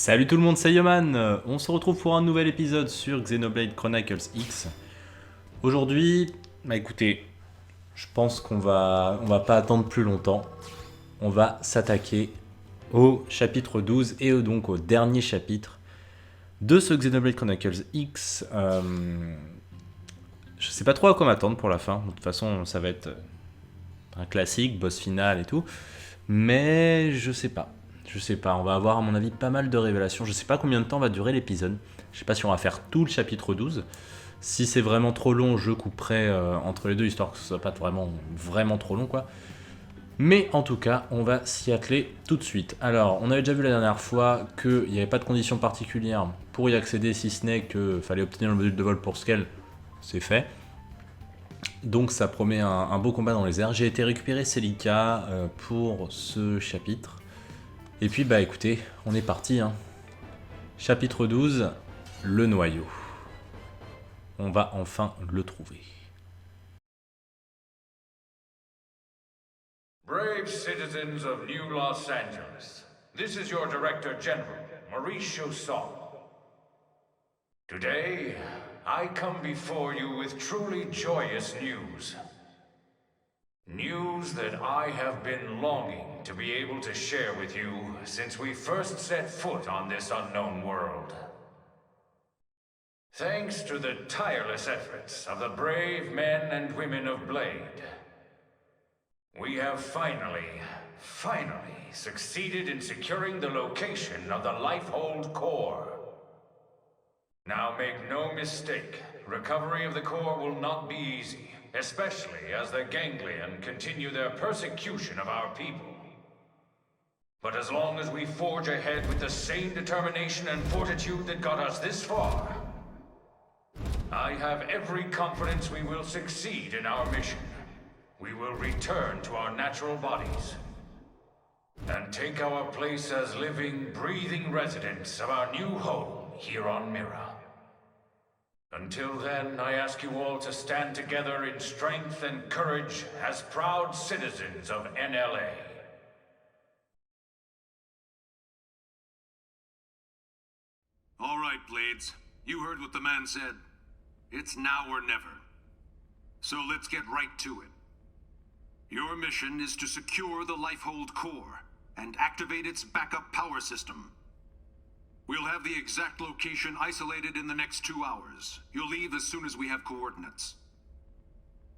Salut tout le monde, c'est Yoman. On se retrouve pour un nouvel épisode sur Xenoblade Chronicles X. Aujourd'hui, écoutez, je pense qu'on va pas attendre plus longtemps. On va s'attaquer au chapitre 12 et donc au dernier chapitre de ce Xenoblade Chronicles X. Je sais pas trop à quoi m'attendre pour la fin. De toute façon, ça va être un classique, boss final et tout. Mais je sais pas. On va avoir à mon avis pas mal de révélations. Je sais pas combien de temps va durer l'épisode. Je sais pas si on va faire tout le chapitre 12. Si c'est vraiment trop long, je couperai entre les deux, histoire que ce soit pas vraiment trop long, quoi. Mais en tout cas, on va s'y atteler tout de suite. Alors, on avait déjà vu la dernière fois qu'il n'y avait pas de conditions particulières pour y accéder, si ce n'est qu'il fallait obtenir le module de vol pour Scale. C'est fait. Donc ça promet un beau combat dans les airs. J'ai été récupérer Celica pour ce chapitre. Et puis bah écoutez, on est parti. Chapitre 12, le noyau. On va enfin le trouver. Brave citizens of New Los Angeles, this is your Director General, Maurice Chausson. Today, I come before you with truly joyous news. News that I have been longing to be able to share with you since we first set foot on this unknown world. Thanks to the tireless efforts of the brave men and women of Blade, we have finally succeeded in securing the location of the Lifehold Core. Now make no mistake, recovery of the core will not be easy, especially as the Ganglion continue their persecution of our people. But as long as we forge ahead with the same determination and fortitude that got us this far, I have every confidence we will succeed in our mission. We will return to our natural bodies and take our place as living, breathing residents of our new home here on Mira. Until then, I ask you all to stand together in strength and courage as proud citizens of NLA. All right, Blades. You heard what the man said. It's now or never. So let's get right to it. Your mission is to secure the Lifehold Core and activate its backup power system. We'll have the exact location isolated in the next 2 hours. You'll leave as soon as we have coordinates.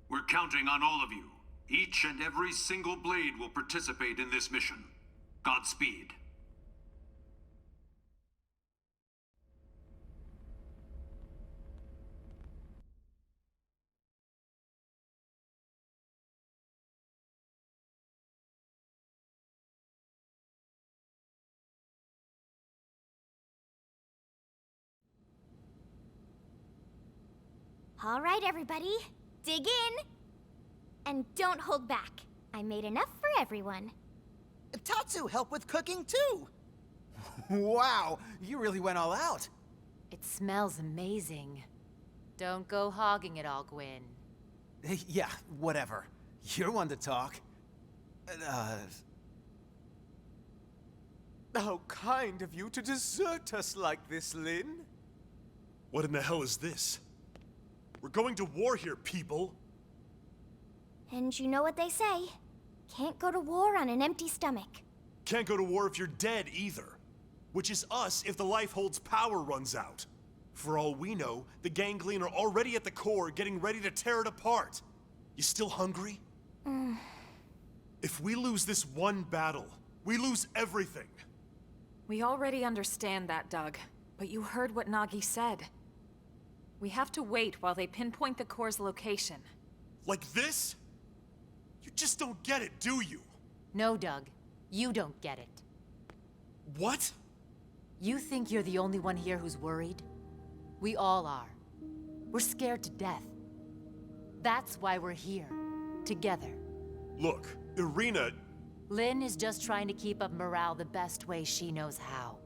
We're counting on all of you. Each and every single Blade will participate in this mission. Godspeed. All right, everybody, dig in. And don't hold back. I made enough for everyone. Tatsu helped with cooking too. Wow, you really went all out. It smells amazing. Don't go hogging it all, Gwyn. Yeah, whatever. You're one to talk. How kind of you to desert us like this, Lynn. What in the hell is this? We're going to war here, people! And you know what they say. Can't go to war on an empty stomach. Can't go to war if you're dead, either. Which is us if the Lifehold's power runs out. For all we know, the Ganglion are already at the core, getting ready to tear it apart. You still hungry? If we lose this one battle, we lose everything. We already understand that, Doug. But you heard what Nagi said. We have to wait while they pinpoint the core's location. Like this? You just don't get it, do you? No, Doug. You don't get it. What? You think you're the only one here who's worried? We all are. We're scared to death. That's why we're here. Together. Look, Irina... Lynn is just trying to keep up morale the best way she knows how.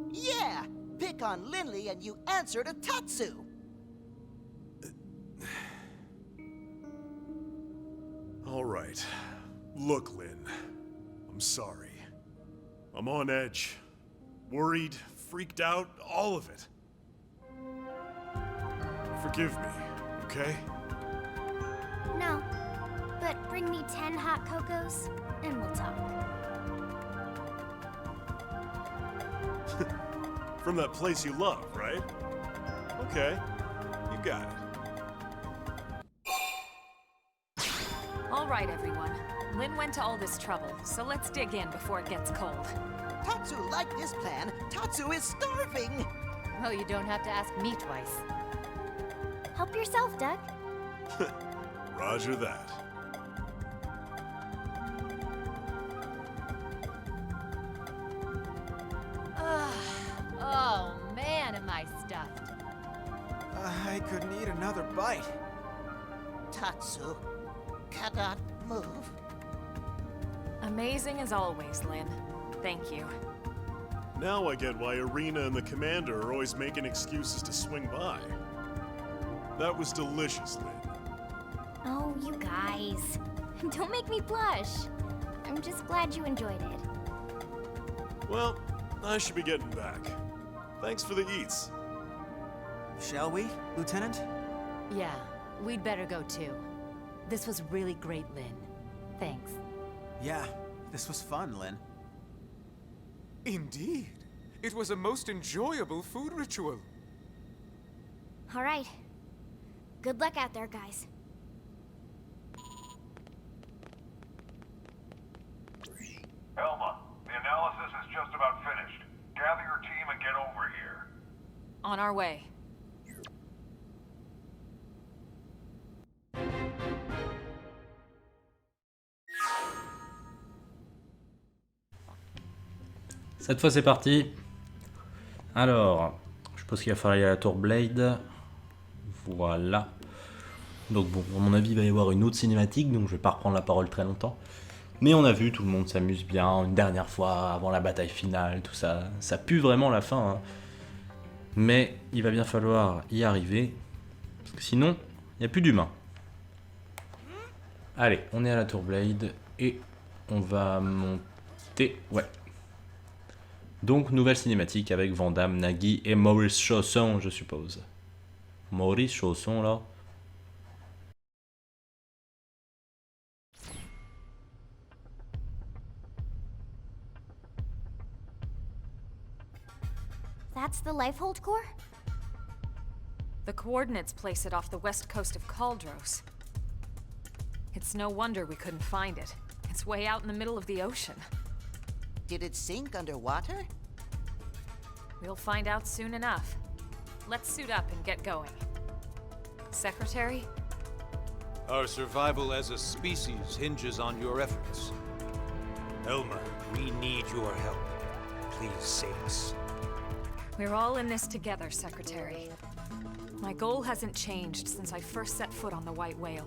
Yeah! Pick on Lindley and you answer to Tatsu! All right. Look, Lynn. I'm sorry. I'm on edge. Worried, freaked out, all of it. Forgive me, okay? No. But bring me 10 hot cocos, and we'll talk. From that place you love, right? Okay, you got it. All right, everyone. Lynn went to all this trouble, so let's dig in before it gets cold. Tatsu liked this plan. Tatsu is starving. Well, you don't have to ask me twice. Help yourself, Doug. Roger that. Oh man, am I stuffed. I could need another bite. Tatsu cannot move. Amazing as always, Lynn. Thank you. Now I get why Arena and the Commander are always making excuses to swing by. That was delicious, Lynn. Oh, you guys. Don't make me blush. I'm just glad you enjoyed it. Well, I should be getting back. Thanks for the eats. Shall we, Lieutenant? Yeah, we'd better go too. This was really great, Lynn. Thanks. Yeah, this was fun, Lynn. Indeed. It was a most enjoyable food ritual. All right. Good luck out there, guys. Elma, the analysis is just about finished. Gather your team and get over here. On our way. Cette fois c'est parti. Alors, je pense qu'il va falloir aller à la tour Blade. Voilà. Donc bon, à mon avis il va y avoir une autre cinématique, donc je vais pas reprendre la parole très longtemps. Mais on a vu, tout le monde s'amuse bien, une dernière fois, avant la bataille finale, tout ça. Ça pue vraiment la fin. Hein. Mais il va bien falloir y arriver. Parce que sinon, il n'y a plus d'humains. Allez, on est à la tour Blade. Et on va monter... Ouais. Donc, nouvelle cinématique avec Van Damme, Nagui et Maurice Chausson, je suppose. Maurice Chausson, là. That's the Lifehold core? The coordinates place it off the west coast of Caldros. It's no wonder we couldn't find it. It's way out in the middle of the ocean. Did it sink underwater? We'll find out soon enough. Let's suit up and get going. Secretary? Our survival as a species hinges on your efforts. Elma, we need your help. Please save us. We're all in this together, Secretary. My goal hasn't changed since I first set foot on the White Whale.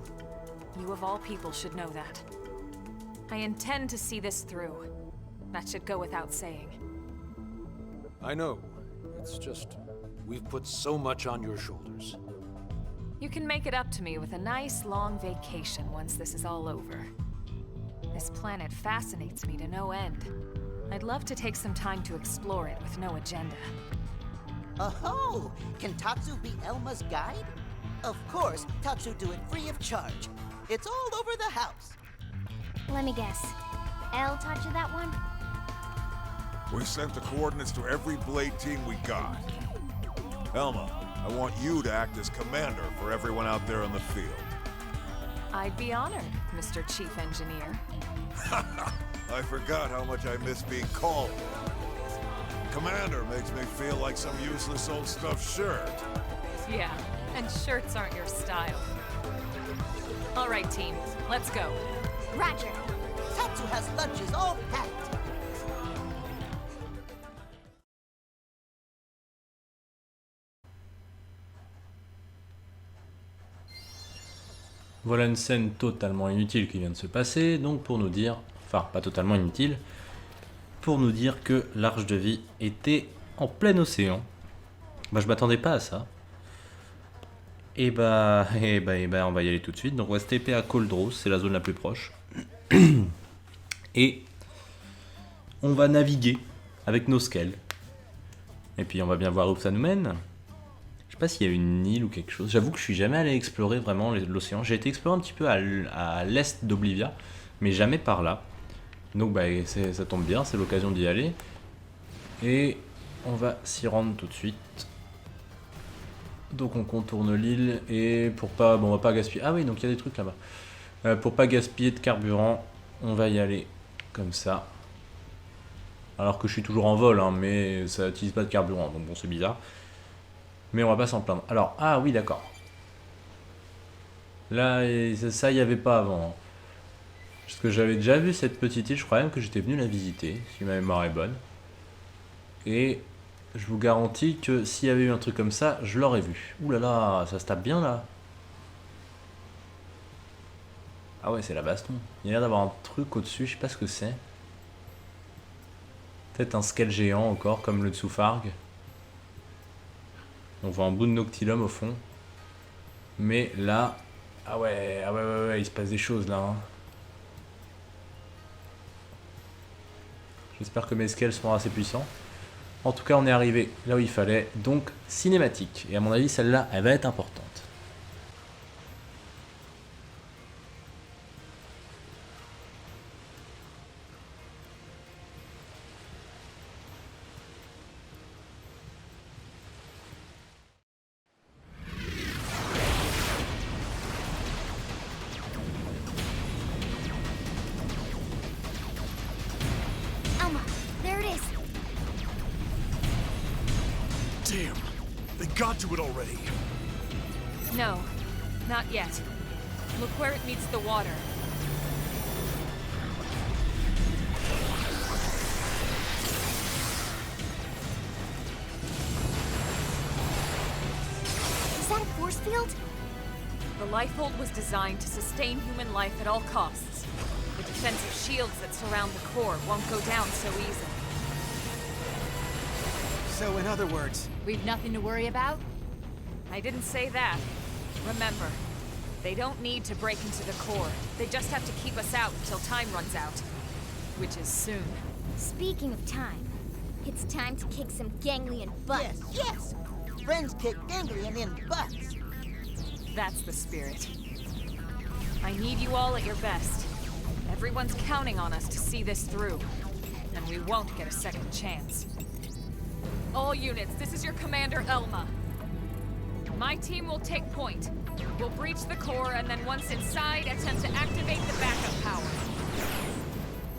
You of all people should know that. I intend to see this through. That should go without saying. I know. It's just, we've put so much on your shoulders. You can make it up to me with a nice long vacation once this is all over. This planet fascinates me to no end. I'd love to take some time to explore it with no agenda. Oh, can Tatsu be Elma's guide? Of course, Tatsu do it free of charge. It's all over the house. Let me guess. Elle taught you that one? We sent the coordinates to every Blade team we got. Elma, I want you to act as commander for everyone out there in the field. I'd be honored, Mr. Chief Engineer. I forgot how much I miss being called. Commander makes me feel like some useless old stuffed shirt. Yeah, and shirts aren't your style. All right, team, let's go. Roger. Tatsu has lunches all packed. Voilà une scène totalement inutile qui vient de se passer, donc pour nous dire, enfin pas totalement inutile, pour nous dire que l'Arche de Vie était en plein océan. Bah je m'attendais pas à ça. Et bah, on va y aller tout de suite. Donc on va se TP à Caldros, c'est la zone la plus proche. Et on va naviguer avec nos scales. Et puis on va bien voir où ça nous mène. Je sais pas s'il y a une île ou quelque chose. J'avoue que je suis jamais allé explorer vraiment l'océan. J'ai été explorer un petit peu à l'est d'Oblivia, mais jamais par là. Donc bah, ça tombe bien, c'est l'occasion d'y aller. Et on va s'y rendre tout de suite. Donc on contourne l'île et pour pas... Bon, on va pas gaspiller... Ah oui, donc il y a des trucs là-bas. Pour pas gaspiller de carburant, on va y aller comme ça. Alors que je suis toujours en vol, hein, mais ça n'utilise pas de carburant, donc bon, c'est bizarre. Mais on va pas s'en plaindre. Alors, ah oui, d'accord. Là, ça, il n'y avait pas avant. Hein. Parce que j'avais déjà vu cette petite île, je crois même que j'étais venu la visiter, si ma mémoire est bonne. Et je vous garantis que s'il y avait eu un truc comme ça, je l'aurais vu. Ouh là là, ça se tape bien là. Ah ouais, c'est la baston. Il y a l'air d'avoir un truc au-dessus, je sais pas ce que c'est. Peut-être un scale géant encore, comme le Luxaar. On voit un bout de Noctilum au fond. Mais là... Ah ouais, ouais, il se passe des choses là. Hein. J'espère que mes scales seront assez puissants. En tout cas, on est arrivé là où il fallait. Donc, cinématique. Et à mon avis, celle-là, elle va être importante. Damn, they got to it already. No, not yet. Look where it meets the water. Is that a force field? The Lifehold was designed to sustain human life at all costs. The defensive shields that surround the core won't go down so easily. So in other words, We've nothing to worry about? I didn't say that. Remember, they don't need to break into the core. They just have to keep us out until time runs out. Which is soon. Speaking of time, it's time to kick some ganglion butt. Yes! Friends kick ganglion in butts. That's the spirit. I need you all at your best. Everyone's counting on us to see this through. And we won't get a second chance. All units, this is your commander, Elma. My team will take point. We'll breach the core, and then once inside, attempt to activate the backup power.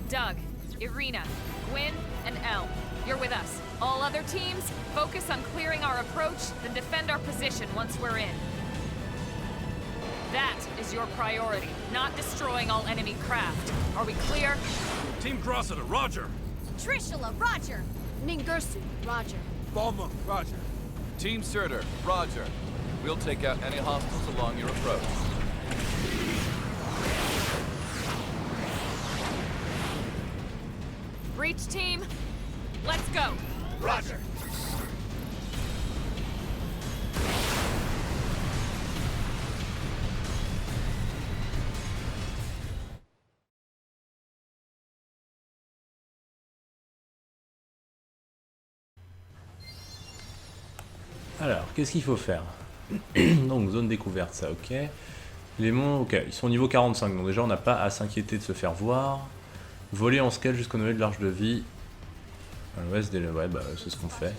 Doug, Irina, Gwyn, and Elle, you're with us. All other teams, focus on clearing our approach, then defend our position once we're in. That is your priority, not destroying all enemy craft. Are we clear? Team Grossada, roger. Trishula, roger. Ningursu, roger. Balma, roger. Team Surtur, roger. We'll take out any hostiles along your approach. Breach team, let's go. Roger. Alors, qu'est-ce qu'il faut faire? Donc, zone découverte, ça, ok. Les monts, ok, ils sont au niveau 45, donc déjà on n'a pas à s'inquiéter de se faire voir. Voler en scale jusqu'au niveau de l'arche de vie. À l'ouest des... Ouais, bah c'est ce qu'on fait.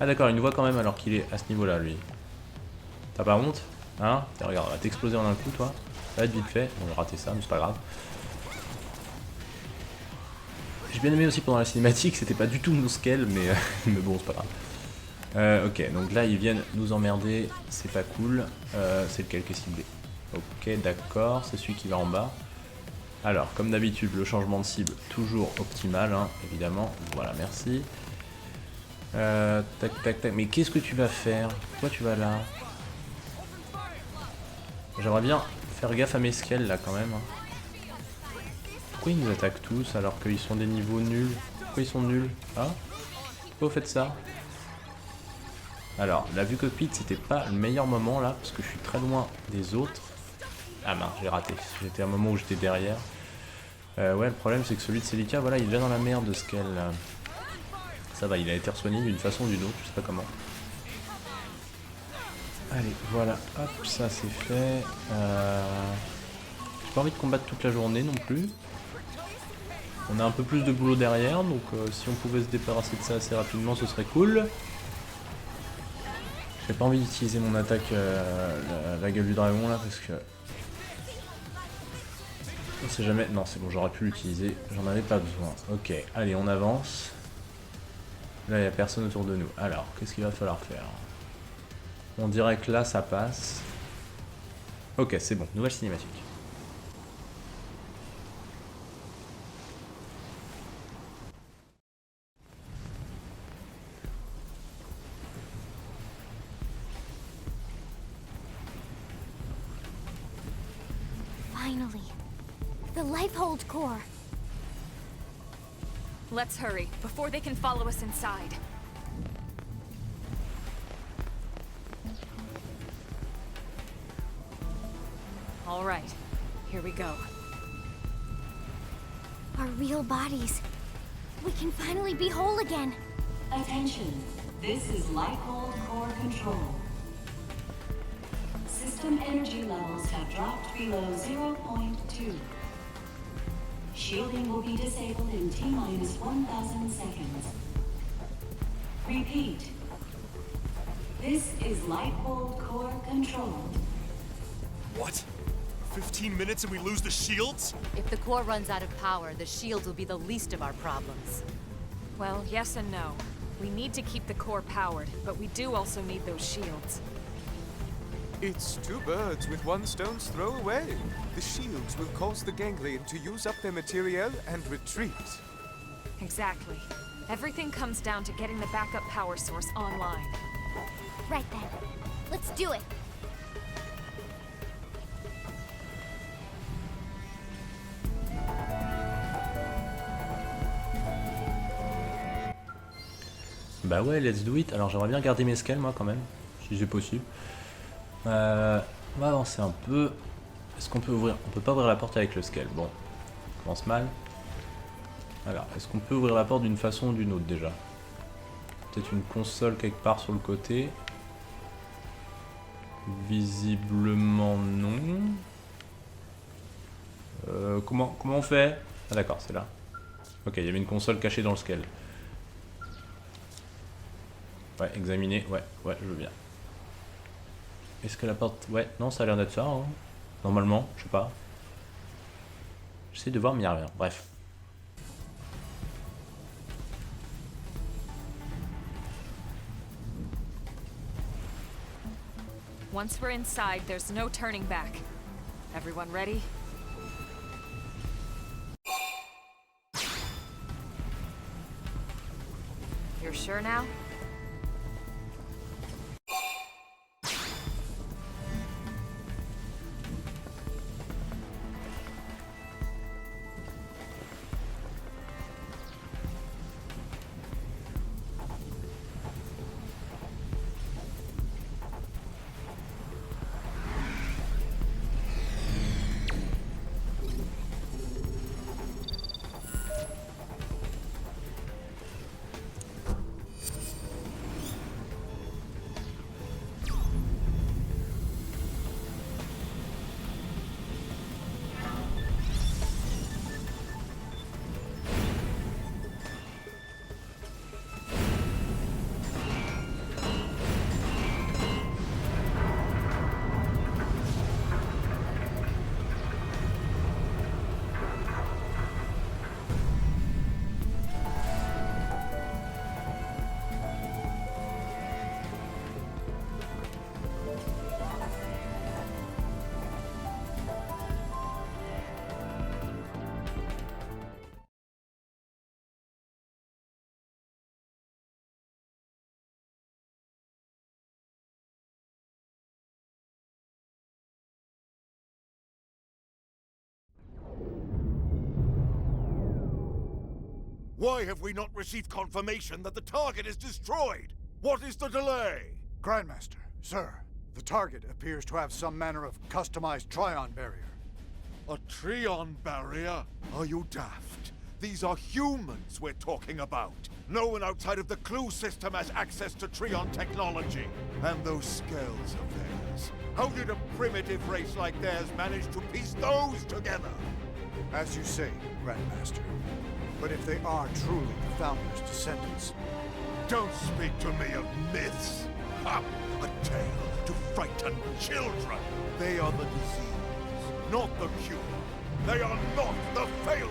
Ah d'accord, il nous voit quand même alors qu'il est à ce niveau-là, lui. T'as pas honte? Hein? Regarde, on va t'exploser en un coup, toi. Ça va être vite fait. On va rater ça, mais c'est pas grave. J'ai bien aimé aussi pendant la cinématique, c'était pas du tout mon scale, mais, mais bon, c'est pas grave. Ok, donc là ils viennent nous emmerder, c'est pas cool. C'est lequel qui est ciblé? Ok, d'accord, c'est celui qui va en bas. Alors, comme d'habitude, le changement de cible, toujours optimal, hein, évidemment. Voilà, merci. Tac, tac, tac. Mais qu'est-ce que tu vas faire? Pourquoi tu vas là? J'aimerais bien faire gaffe à mes scales là quand même. Pourquoi ils nous attaquent tous alors qu'ils sont des niveaux nuls? Pourquoi ils sont nuls? Ah? Pourquoi vous faites ça? Alors, la vue cockpit, c'était pas le meilleur moment là, parce que je suis très loin des autres. Ah mince, j'ai raté. J'étais à un moment où j'étais derrière. Ouais, le problème c'est que celui de Celica, voilà, il est déjà dans la merde de scale là. Ça va, il a été soigné d'une façon ou d'une autre, je sais pas comment. Allez, voilà, hop, ça c'est fait. J'ai pas envie de combattre toute la journée non plus. On a un peu plus de boulot derrière, donc si on pouvait se débarrasser de ça assez rapidement, ce serait cool. J'ai pas envie d'utiliser mon attaque, la gueule du dragon là, parce que... On sait jamais... Non, c'est bon, j'aurais pu l'utiliser, j'en avais pas besoin. Ok, allez, on avance. Là, il n'y a personne autour de nous. Alors, qu'est-ce qu'il va falloir faire? On dirait que là, ça passe. Ok, c'est bon, nouvelle cinématique. Finally. The Lifehold core. Let's hurry, before they can follow us inside. All right, here we go. Our real bodies. We can finally be whole again. Attention, this is Lifehold core control. System energy levels have dropped below 0.2. Shielding will be disabled in T-minus 1,000 seconds. Repeat. This is Lifehold core control. What? 15 minutes and we lose the shields? If the core runs out of power, the shields will be the least of our problems. Well, yes and no. We need to keep the core powered, but we do also need those shields. It's two birds with one stone's throw away. The shields will cause the ganglion to use up their materiel and retreat. Exactly. Everything comes down to getting the backup power source online. Right then. Let's do it. Bah ouais, let's do it. Alors j'aimerais bien garder mes scales moi quand même, si c'est possible. On va avancer un peu. Est-ce qu'on peut ouvrir? On peut pas ouvrir la porte avec le scale. Bon, on commence mal. Alors, est-ce qu'on peut ouvrir la porte d'une façon ou d'une autre déjà? Peut-être une console quelque part sur le côté. Visiblement non. Comment on fait? Ah d'accord, c'est là. Ok, il y avait une console cachée dans le scale. Ouais, examiner, ouais, je veux bien. Est-ce que la porte... Ouais, non, ça a l'air d'être ça, hein. Normalement, je sais pas. J'essaie de voir, mais il n'y a rien, bref. Once we're inside, there's no turning back. Everyone ready? You're sure now? Why have we not received confirmation that the target is destroyed? What is the delay? Grandmaster, sir, the target appears to have some manner of customized Trion barrier. A Trion barrier? Are you daft? These are humans we're talking about. No one outside of the clue system has access to Treon technology. And those scales of theirs. How did a primitive race like theirs manage to piece those together? As you say, Grandmaster. But if they are truly the Founder's descendants... Don't speak to me of myths. Ha! A tale to frighten children. They are the disease, not the cure. They are not the failsafe.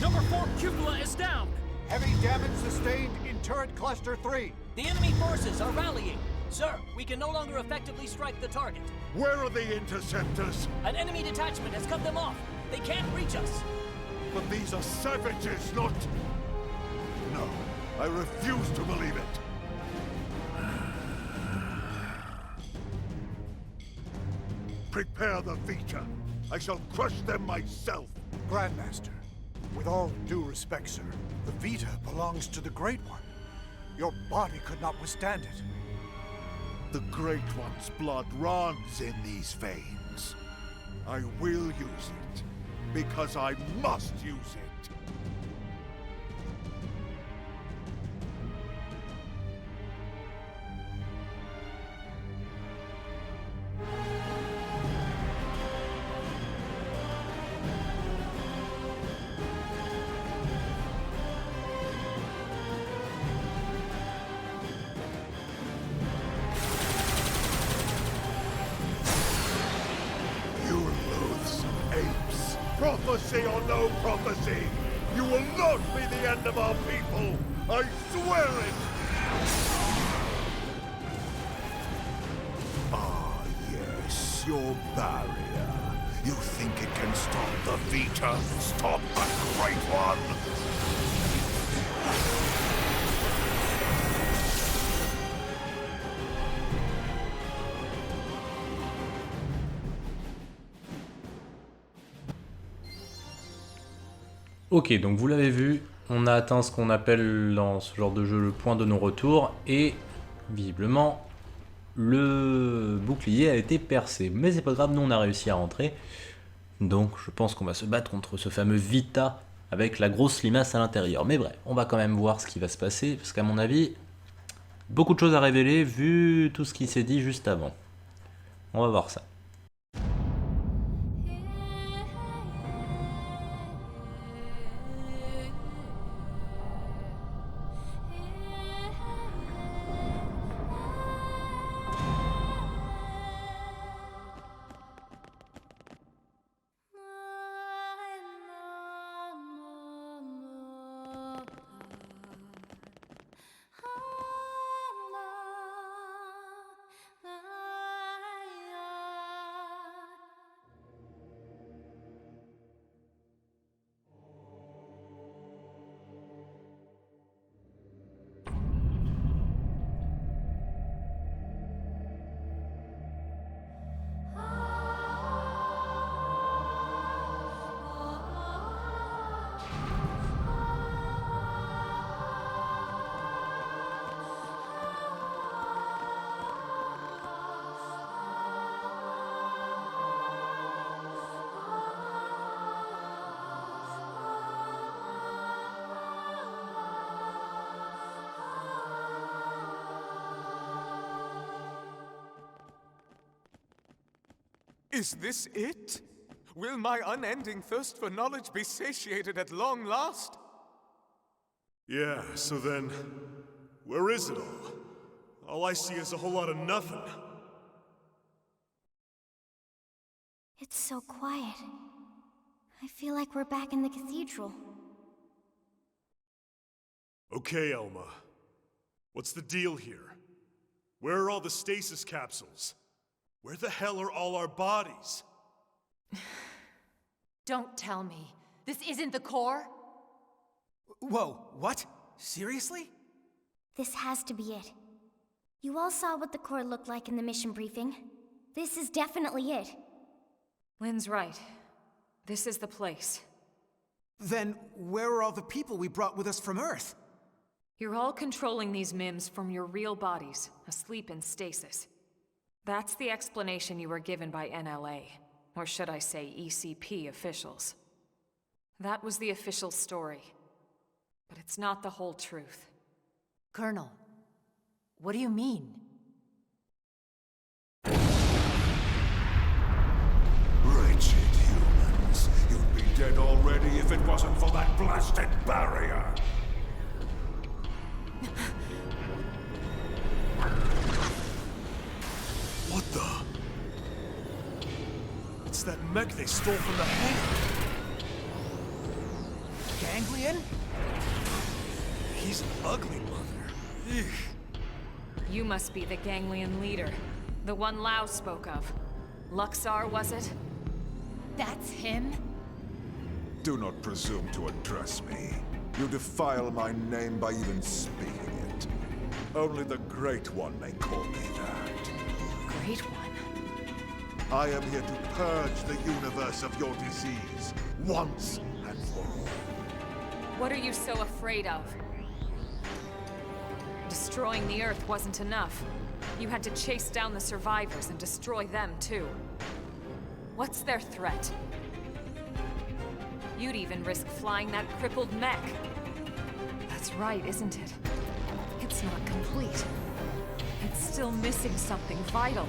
Number 4 cupola is down! Heavy damage sustained in turret cluster 3. The enemy forces are rallying. Sir, we can no longer effectively strike the target. Where are the interceptors? An enemy detachment has cut them off. They can't reach us. But these are savages, not... No, I refuse to believe it. Prepare the Vita. I shall crush them myself. Grandmaster, with all due respect, sir, the Vita belongs to the Great One. Your body could not withstand it. The Great One's blood runs in these veins. I will use it, because I must use it. Prophecy or no prophecy, you will not be the end of our people! I swear it! Ah, yes, your barrier. You think it can stop the Vita? Stop the Great One! Ok, donc vous l'avez vu, on a atteint ce qu'on appelle dans ce genre de jeu le point de non-retour et visiblement le bouclier a été percé. Mais c'est pas grave, nous on a réussi à rentrer. Donc je pense qu'on va se battre contre ce fameux Vita avec la grosse limace à l'intérieur. Mais bref, on va quand même voir ce qui va se passer parce qu'à mon avis, beaucoup de choses à révéler vu tout ce qui s'est dit juste avant. On va voir ça. Is this it? Will my unending thirst for knowledge be satiated at long last? Yeah, so then, where is it all? All I see is a whole lot of nothing. It's so quiet. I feel like we're back in the cathedral. Okay, Elma. What's the deal here? Where are all the stasis capsules? Where the hell are all our bodies? Don't tell me. This isn't the core? Whoa, what? Seriously? This has to be it. You all saw what the core looked like in the mission briefing. This is definitely it. Lynn's right. This is the place. Then where are all the people we brought with us from Earth? You're all controlling these MIMs from your real bodies, asleep in stasis. That's the explanation you were given by NLA, or should I say ECP officials. That was the official story. But it's not the whole truth. Colonel, what do you mean? Wretched humans. You'd be dead already if it wasn't for that blasted barrier. What the? It's that mech they stole from the hangar. Ganglion? He's an ugly mother. Eugh. You must be the Ganglion leader. The one Lao spoke of. Luxaar, was it? That's him? Do not presume to address me. You defile my name by even speaking it. Only the Great One may call me that. Great One? I am here to purge the universe of your disease, once and for all. What are you so afraid of? Destroying the Earth wasn't enough. You had to chase down the survivors and destroy them, too. What's their threat? You'd even risk flying that crippled mech. That's right, isn't it? It's not complete. It's still missing something vital.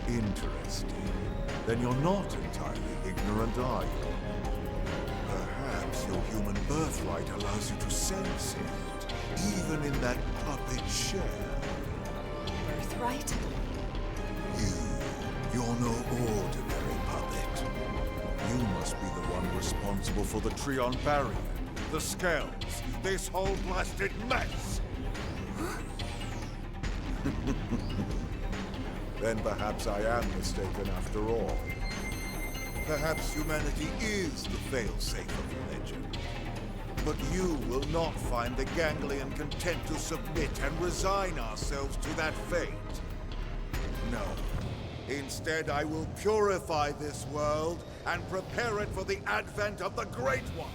Interesting. Then you're not entirely ignorant, are you? Perhaps your human birthright allows you to sense it, even in that puppet shell. Birthright? You're no ordinary puppet. You must be the one responsible for the Trion barrier, the scales, this whole blasted mess! Then perhaps I am mistaken after all. Perhaps humanity is the failsafe of religion. But you will not find the Ganglion content to submit and resign ourselves to that fate. No. Instead, I will purify this world and prepare it for the advent of the Great One.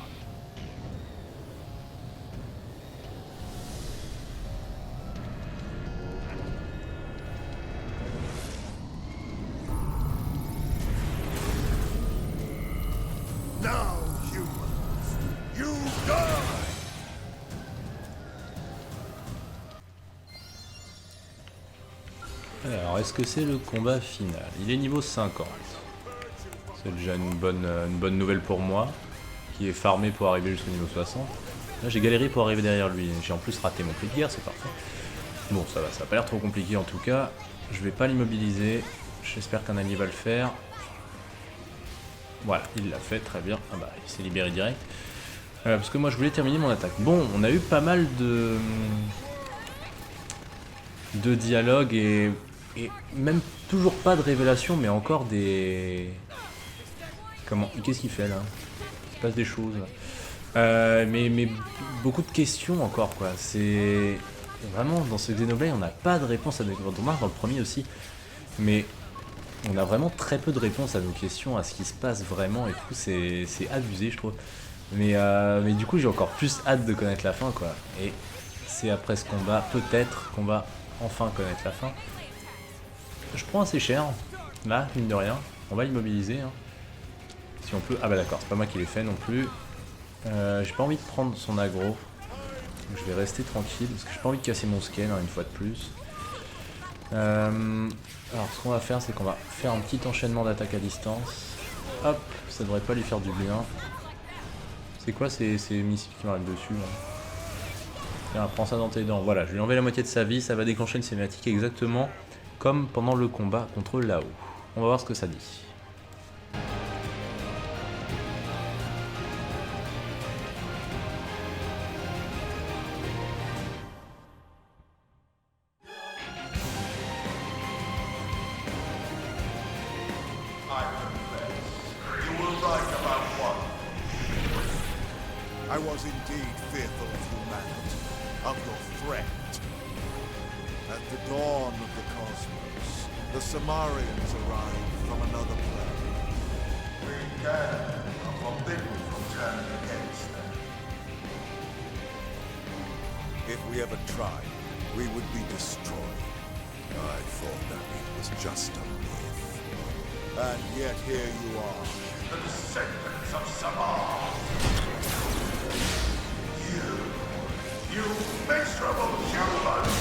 Now, humans, you die! Alors, est-ce que c'est le combat final? Il est niveau 50. C'est déjà une bonne nouvelle pour moi, qui est farmé pour arriver jusqu'au niveau 60. Là, j'ai galéré pour arriver derrière lui. J'ai en plus raté mon cri de guerre, c'est parfait. Bon, ça va, ça a pas l'air trop compliqué en tout cas. Je vais pas l'immobiliser. J'espère qu'un allié va le faire. Voilà, il l'a fait, très bien. Ah bah, il s'est libéré direct. Parce que moi, je voulais terminer mon attaque. Bon, on a eu pas mal de dialogues et même toujours pas de révélation, mais encore des... Comment? Qu'est-ce qu'il fait là? Il se passe des choses. Mais beaucoup de questions encore, quoi. C'est... Vraiment, dans ce Xenoblade, on n'a pas de réponse à nos questions. Dans le premier aussi. Mais on a vraiment très peu de réponses à nos questions, à ce qui se passe vraiment et tout. C'est abusé, je trouve. Mais du coup, j'ai encore plus hâte de connaître la fin, quoi. Et c'est après ce combat, peut-être, qu'on va enfin connaître la fin. Je prends assez cher, là, mine de rien. On va l'immobiliser, hein. Si on peut... Ah bah d'accord, c'est pas moi qui l'ai fait non plus. J'ai pas envie de prendre son aggro. Donc je vais rester tranquille, parce que j'ai pas envie de casser mon scale, hein, une fois de plus. Alors ce qu'on va faire, c'est qu'on va faire un petit enchaînement d'attaque à distance. Hop, ça devrait pas lui faire du bien. C'est quoi ces missiles qui m'arrivent dessus là? Tiens, prends ça dans tes dents. Voilà, je lui ai enlevé la moitié de sa vie, ça va déclencher une cinématique exactement comme pendant le combat contre Lao. On va voir ce que ça dit. I was indeed fearful of humanity, of your threat. At the dawn of the cosmos, the Samarians arrived from another planet. We are forbidden from turning against them. If we ever tried, we would be destroyed. I thought that it was just a myth. And yet here you are, the descendants of Samar. You miserable humans!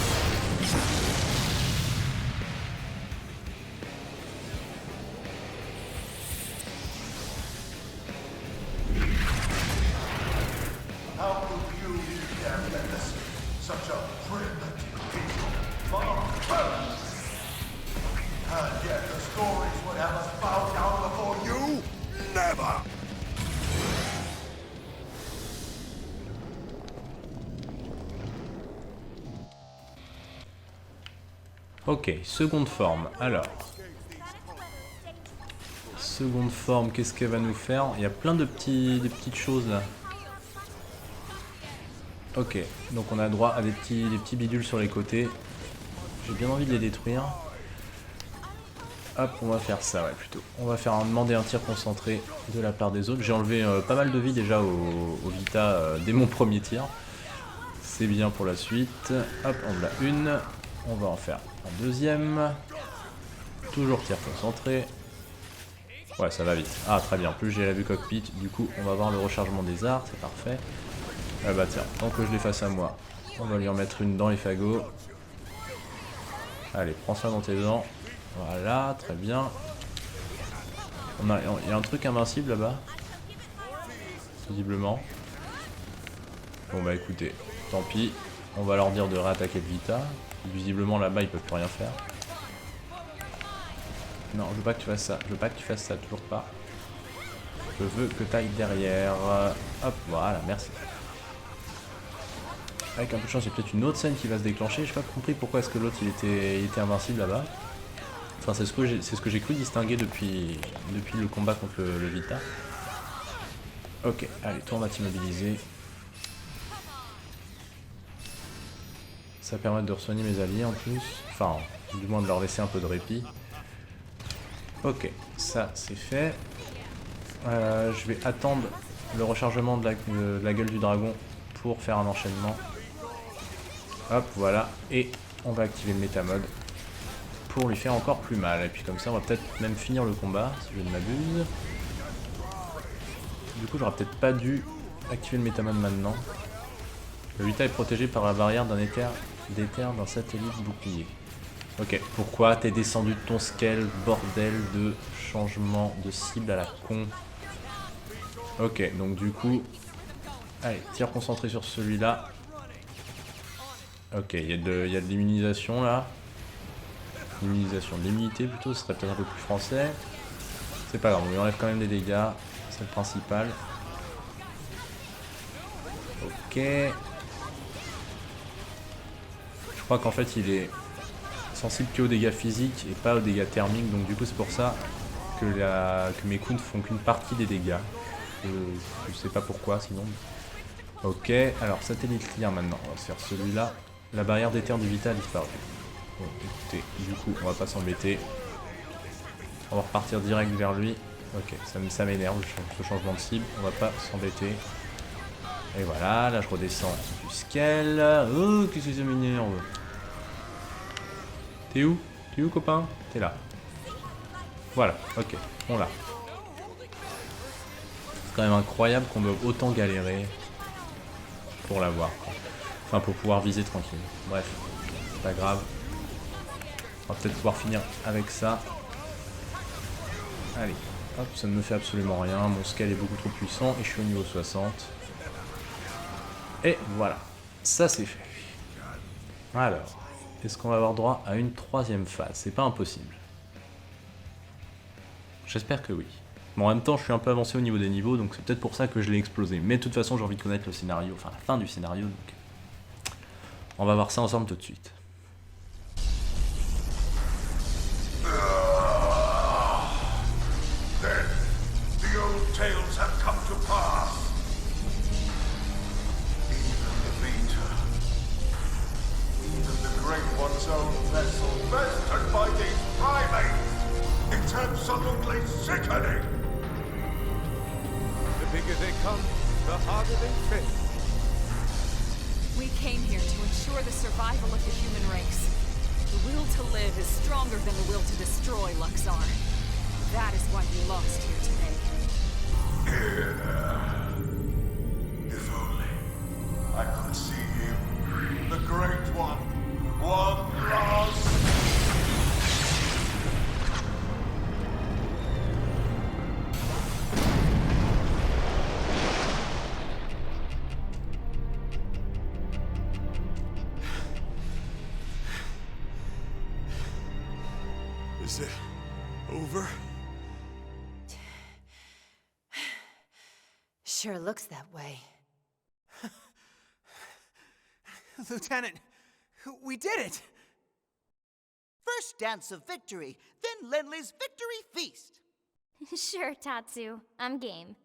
How could you dare witness such a primitive people from birth? And yet the stories would have us bow down before you? Never! Ok, seconde forme. Alors, seconde forme, qu'est-ce qu'elle va nous faire? Il y a plein de petites choses là. Ok, donc on a droit à des petits bidules sur les côtés. J'ai bien envie de les détruire. Hop, on va faire ça, ouais, plutôt. On va demander un tir concentré de la part des autres. J'ai enlevé pas mal de vie déjà au Vita dès mon premier tir. C'est bien pour la suite. Hop, on l'a une. On va en faire un deuxième. Toujours tir concentré. Ouais, ça va vite. Ah, très bien. En plus, j'ai la vue cockpit. Du coup, on va voir le rechargement des arts. C'est parfait. Ah bah tiens, tant que je l'ai face à moi, on va lui en mettre une dans les fagots. Allez, prends ça dans tes dents. Voilà, très bien. Il y a un truc invincible là-bas. Visiblement. Bon bah écoutez, tant pis. On va leur dire de réattaquer le Vita. Visiblement là-bas il peut plus rien faire. Non, je veux pas que tu fasses ça. Je veux pas que tu fasses ça, toujours pas. Je veux que tu ailles derrière. Hop, voilà, merci. Avec un peu de chance, il y a peut-être une autre scène qui va se déclencher. J'ai pas compris pourquoi est-ce que l'autre il était invincible là-bas. Enfin, c'est ce que j'ai cru distinguer depuis le combat contre le Vita. Ok, allez, toi on va t'immobiliser. Ça permet de re-soigner mes alliés en plus. Enfin, du moins de leur laisser un peu de répit. Ok, ça c'est fait. Je vais attendre le rechargement de la gueule du dragon pour faire un enchaînement. Hop, voilà. Et on va activer le métamode pour lui faire encore plus mal. Et puis comme ça, on va peut-être même finir le combat, si je ne m'abuse. Du coup, j'aurais peut-être pas dû activer le métamode maintenant. Le Vita est protégé par la barrière d'éther d'un satellite bouclier. Ok, pourquoi t'es descendu de ton scale, bordel de changement de cible à la con. Ok, donc du coup... Allez, tir concentré sur celui-là. Ok, il y a de l'immunisation là. L'immunisation, de l'immunité plutôt, ce serait peut-être un peu plus français. C'est pas grave, on lui enlève quand même des dégâts, c'est le principal. Ok. Je crois qu'en fait il est sensible qu'aux dégâts physiques et pas aux dégâts thermiques, donc du coup c'est pour ça que mes coups ne font qu'une partie des dégâts. Je sais pas pourquoi sinon. Ok, alors satellite clear maintenant, on va se faire celui-là. La barrière d'éther du Vita a disparu. Bon, écoutez, du coup, on va pas s'embêter. On va repartir direct vers lui. Ok, ça m'énerve ce changement de cible, on va pas s'embêter. Et voilà, là je redescends du scale. Oh, qu'est-ce que ça m'énerve. T'es où? T'es où, copain? T'es là. Voilà, ok, on l'a. C'est quand même incroyable qu'on doive autant galérer pour l'avoir. Enfin, pour pouvoir viser tranquille. Bref, c'est pas grave. On va peut-être pouvoir finir avec ça. Allez, hop, ça ne me fait absolument rien. Mon scale est beaucoup trop puissant et je suis au niveau 60. Et voilà, ça c'est fait. Alors, est-ce qu'on va avoir droit à une troisième phase? C'est pas impossible. J'espère que oui. Bon, en même temps, je suis un peu avancé au niveau des niveaux, donc c'est peut-être pour ça que je l'ai explosé. Mais de toute façon, j'ai envie de connaître le scénario, enfin la fin du scénario, donc on va voir ça ensemble tout de suite. Then the old tales have come to pass. Even the Vita, even the great ones are bigger they come, the harder they fail. We came here to ensure the survival of the human race. The will to live is stronger than the will to destroy, Luxaar. That is why we lost here today. If only I could see him, the Great One, one last. Is it over? Sure looks that way. Lieutenant, we did it! First dance of victory, then Lenley's victory feast. Sure, Tatsu. I'm game.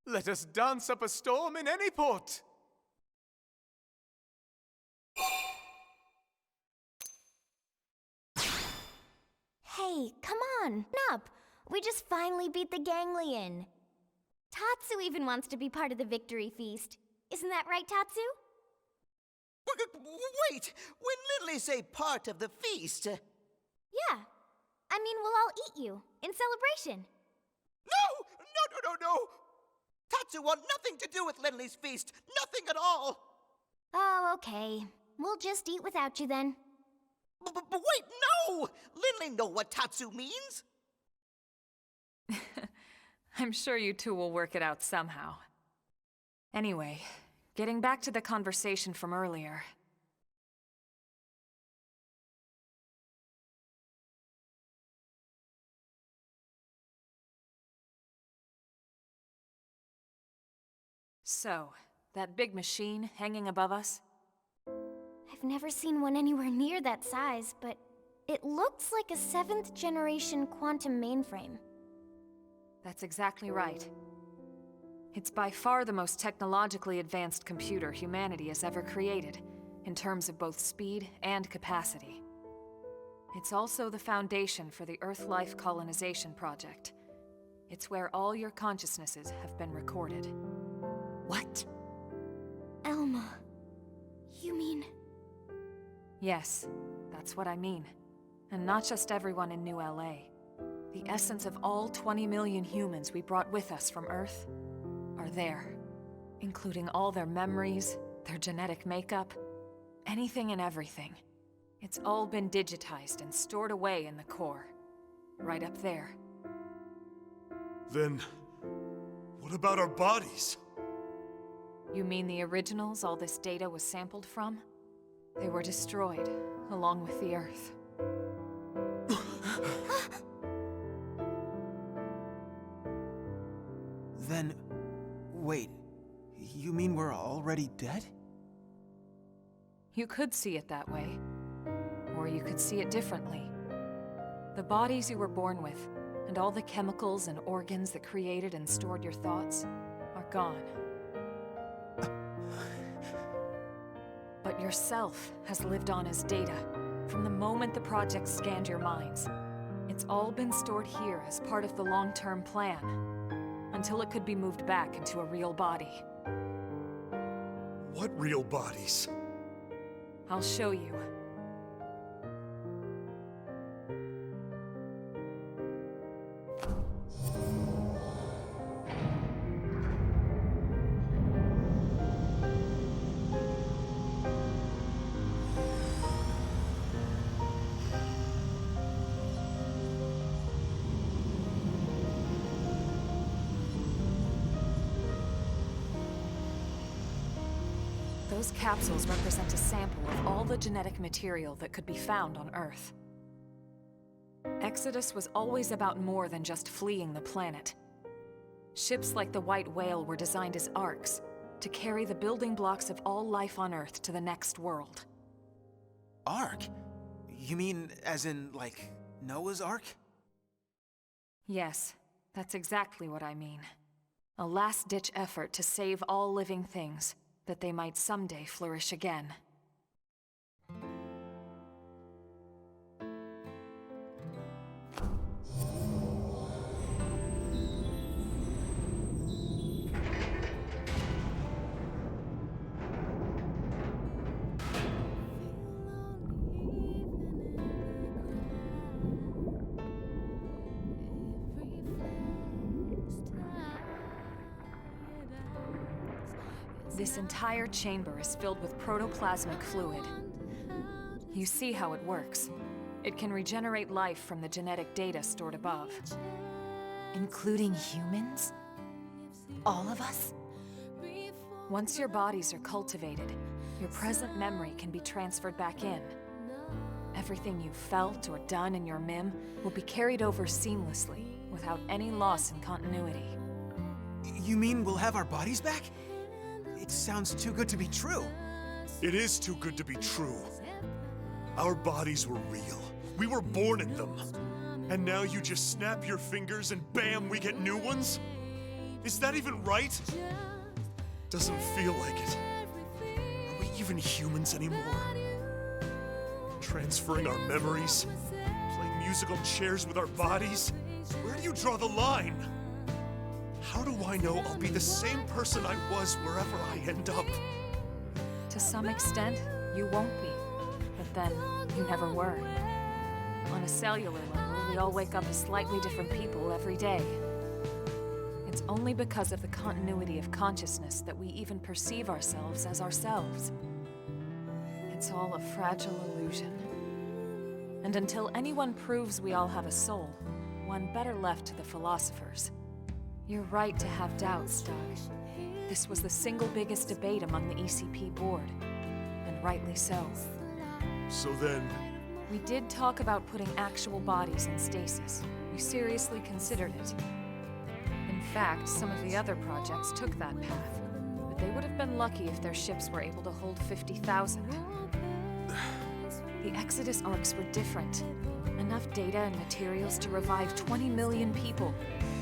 Let us dance up a storm in any port. Hey, come on, up. We just finally beat the Ganglion. Tatsu even wants to be part of the victory feast. Isn't that right, Tatsu? Wait! When Lindley say part of the feast... Yeah. I mean, we'll all eat you, in celebration. No! Tatsu want nothing to do with Lindley's feast. Nothing at all. Oh, okay. We'll just eat without you then. But wait, no! Lindley know what Tatsu means. I'm sure you two will work it out somehow. Anyway, getting back to the conversation from earlier. So, that big machine hanging above us? I've never seen one anywhere near that size, but it looks like a 7th generation quantum mainframe. That's exactly right. It's by far the most technologically advanced computer humanity has ever created, in terms of both speed and capacity. It's also the foundation for the Earth Life Colonization Project. It's where all your consciousnesses have been recorded. What? Elma, you mean... Yes, that's what I mean. And not just everyone in New LA. The essence of all 20 million humans we brought with us from Earth are there, including all their memories, their genetic makeup, anything and everything. It's all been digitized and stored away in the core, right up there. Then, what about our bodies? You mean the originals all this data was sampled from? They were destroyed, along with the Earth. Then, wait, you mean we're already dead? You could see it that way. Or you could see it differently. The bodies you were born with, and all the chemicals and organs that created and stored your thoughts, are gone. But yourself has lived on as data, from the moment the project scanned your minds. It's all been stored here as part of the long-term plan, until it could be moved back into a real body. What real bodies? I'll show you. Those capsules represent a sample of all the genetic material that could be found on Earth. Exodus was always about more than just fleeing the planet. Ships like the White Whale were designed as arks, to carry the building blocks of all life on Earth to the next world. Ark? You mean as in, like, Noah's Ark? Yes, that's exactly what I mean. A last-ditch effort to save all living things, that they might someday flourish again. This entire chamber is filled with protoplasmic fluid. You see how it works. It can regenerate life from the genetic data stored above. Including humans? All of us? Once your bodies are cultivated, your present memory can be transferred back in. Everything you've felt or done in your MIM will be carried over seamlessly, without any loss in continuity. You mean we'll have our bodies back? It sounds too good to be true. It is too good to be true. Our bodies were real. We were born in them. And now you just snap your fingers and bam, we get new ones? Is that even right? Doesn't feel like it. Are we even humans anymore? Transferring our memories? Playing musical chairs with our bodies? Where do you draw the line? How do I know I'll be the same person I was wherever I end up? To some extent, you won't be. But then, you never were. On a cellular level, we all wake up as slightly different people every day. It's only because of the continuity of consciousness that we even perceive ourselves as ourselves. It's all a fragile illusion. And until anyone proves we all have a soul, one better left to the philosophers. You're right to have doubts, Doug. This was the single biggest debate among the ECP board, and rightly so. So then... We did talk about putting actual bodies in stasis. We seriously considered it. In fact, some of the other projects took that path, but they would have been lucky if their ships were able to hold 50,000. The Exodus arcs were different. Enough data and materials to revive 20 million people,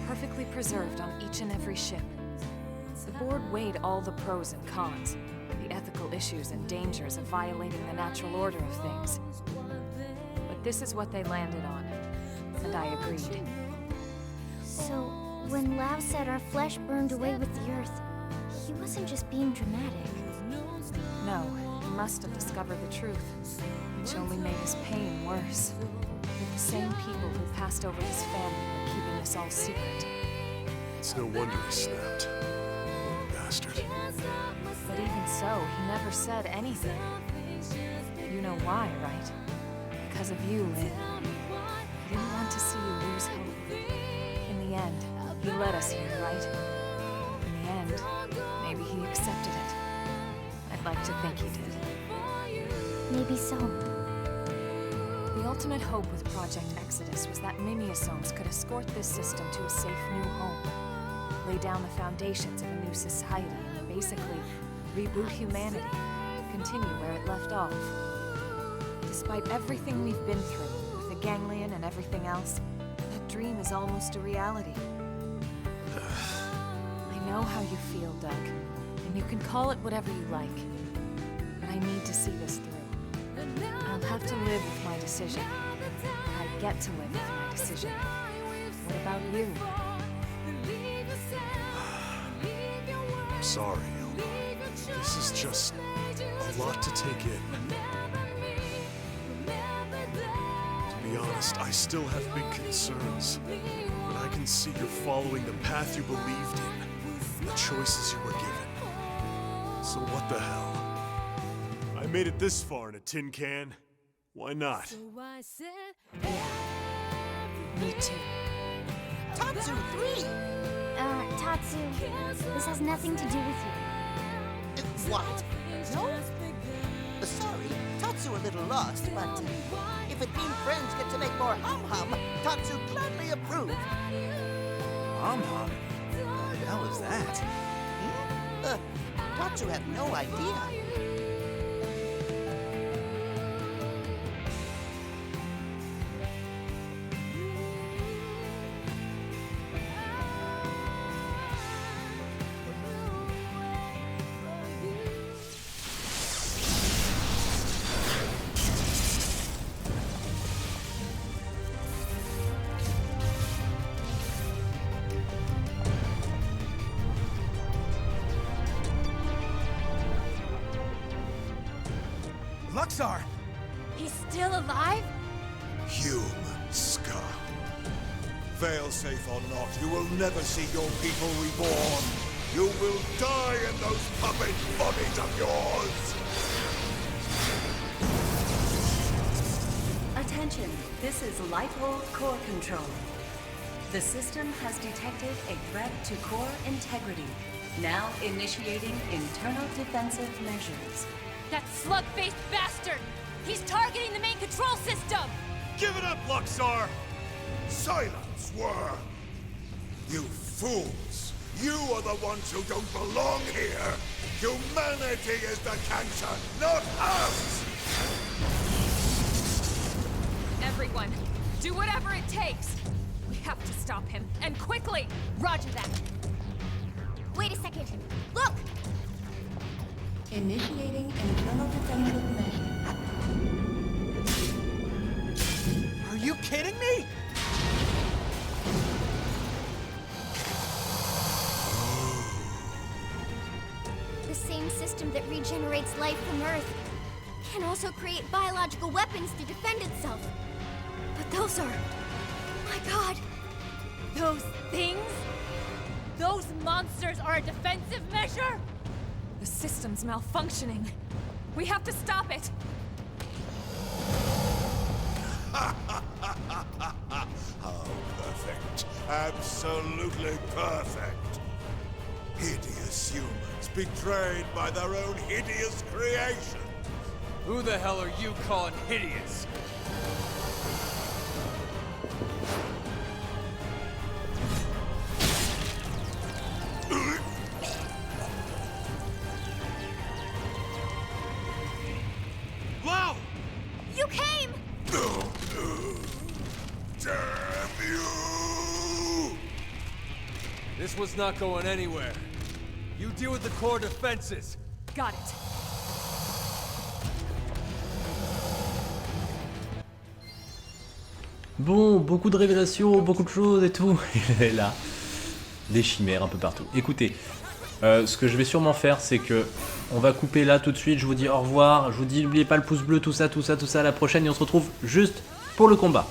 perfectly preserved on each and every ship. The board weighed all the pros and cons, the ethical issues and dangers of violating the natural order of things. But this is what they landed on, and I agreed. So, when Lao said our flesh burned away with the earth, he wasn't just being dramatic. No, he must have discovered the truth, which only made his pain worse. With the same people who passed over his family were keeping this all secret. It's no wonder he snapped. Bastard. But even so, he never said anything. You know why, right? Because of you, Lynn. He didn't want to see you lose hope. In the end, he led us here, right? In the end, maybe he accepted it. I'd like to think he did. Maybe so. The ultimate hope with Project Exodus was that Mimiosomes could escort this system to a safe new home, lay down the foundations of a new society, and basically reboot humanity, continue where it left off. Despite everything we've been through, with the ganglion and everything else, that dream is almost a reality. I know how you feel, Doug, and you can call it whatever you like. But I need to see this through. I'll have to live with my decision. I get to live with my decision. What about you? I'm sorry, Elma. This is just a lot to take in. To be honest, I still have big concerns. But I can see you're following the path you believed in, the choices you were given. So what the hell? I made it this far in a tin can. Why not? Me too. Tatsu 3! Tatsu, this has nothing to do with you. What? No? Sorry, Tatsu a little lost, but if it means friends get to make more hum-hum, Tatsu gladly approved. Hum-hum? What the hell is that? Tatsu had no idea. Luxaar! He's still alive? Human scum. Failsafe or not, you will never see your people reborn. You will die in those puppet bodies of yours! Attention, this is Lifehold Core Control. The system has detected a threat to core integrity. Now initiating internal defensive measures. That slug-faced bastard! He's targeting the main control system! Give it up, Luxaar! Silence, worm! You fools! You are the ones who don't belong here! Humanity is the cancer, not us! Everyone, do whatever it takes! We have to stop him, and quickly! Roger that. Wait a second. Look! Initiating internal defensive measures. Are you kidding me? The same system that regenerates life from Earth can also create biological weapons to defend itself. But those are... my God! Those things? Those monsters are a defensive measure? The system's malfunctioning. We have to stop it! How perfect. Absolutely perfect. Hideous humans betrayed by their own hideous creation. Who the hell are you calling hideous? Lao! You came! Damn you! This was not going anywhere. You deal with the core defenses. Got it. Bon, beaucoup de révélations, beaucoup de choses et tout. Et là, des chimères un peu partout. Écoutez, ce que je vais sûrement faire, c'est que on va couper là tout de suite. Je vous dis au revoir. Je vous dis, n'oubliez pas le pouce bleu, tout ça, à la prochaine. Et on se retrouve juste pour le combat.